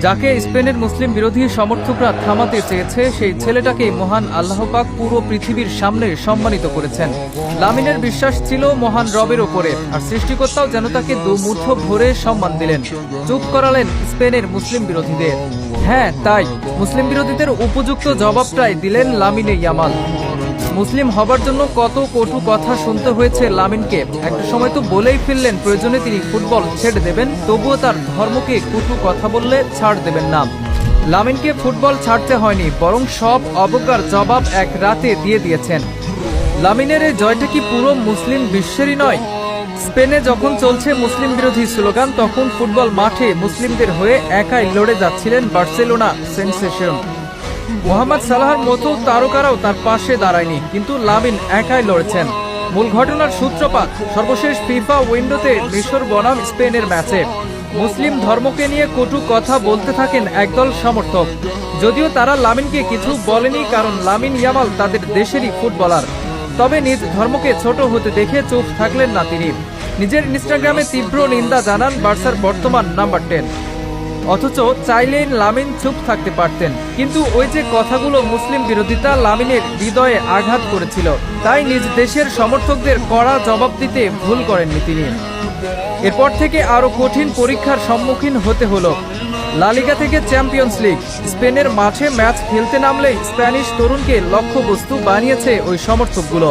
যাকে স্পেনের মুসলিম বিরোধী সমর্থকরা থামাতে চেয়েছে সেই ছেলেটাকেই মহান আল্লাহ পাক পুরো পৃথিবীর সামনে সম্মানিত করেছেন। লামিনের বিশ্বাস ছিল মহান রবের ওপরে, আর সৃষ্টিকর্তাও যেন তাকে দুমুঠো ভরে সম্মান দিলেন। চুপ করালেন স্পেনের মুসলিম বিরোধীদের। হ্যাঁ, তাই মুসলিম বিরোধীদের উপযুক্ত জবাবটাই দিলেন লামিনে ইয়ামাল। মুসলিম হবার জন্য কত কটু কথা শুনতে হয়েছে লামিনকে। একটা সময় তো বলেই ফেললেন প্রয়োজনে তিনি ফুটবল ছেড়ে দেবেন, তবুও তার ধর্মকে কটু কথা বললে ছাড় দেবেন না। লামিনকে ফুটবল ছাড়তে হয়নি, বরং সব অবজ্ঞার জবাব এক রাতে দিয়ে দিয়েছেন। লামিনের এই জয়টা কি পুরো মুসলিম বিশ্বেরই নয়? স্পেনে যখন চলছে মুসলিম বিরোধী স্লোগান, তখন ফুটবল মাঠে মুসলিমদের হয়ে একাই লড়ে যাচ্ছিলেন বার্সেলোনা সেনসেশন। মোহাম্মদ সালাহর মতো তারকারাও তার পাশে দাঁড়ায়নি, কিন্তু লামিন একাই লড়েছেন। মূল ঘটনার সূত্রপাত সর্বশেষ ফিফা উইন্ডোতে মিশর বনাম স্পেনের ম্যাচে। মুসলিম ধর্মকে নিয়ে কটু কথা বলতে থাকেন একদল সমর্থক। যদিও তারা লামিনকে কিছু বলেনি, কারণ লামিন ইয়ামাল তাদের দেশেরই ফুটবলার। তবে নিজ ধর্মকে ছোট হতে দেখে চুপ থাকলেন না তিনি। নিজের ইনস্টাগ্রামে তীব্র নিন্দা জানান বার্সার বর্তমান নাম্বার 10। অথচ চাইলেই লামিন চুপ থাকতে পারতেন, কিন্তু ওই যে কথাগুলো মুসলিম বিরোধিতা লামিনের হৃদয়ে আঘাত করেছিল, তাই নিজ দেশের সমর্থকদের কড়া জবাব দিতে ভুল করেননি তিনি। এরপর থেকে আরো কঠিন পরীক্ষার সম্মুখীন হতে হলো। লা লিগা থেকে চ্যাম্পিয়ন্স লিগ, স্পেনের মাঠে ম্যাচ খেলতে নামলে স্প্যানিশ তরুণকে লক্ষ্যবস্তু বানিয়েছে ওই সমর্থকগুলো।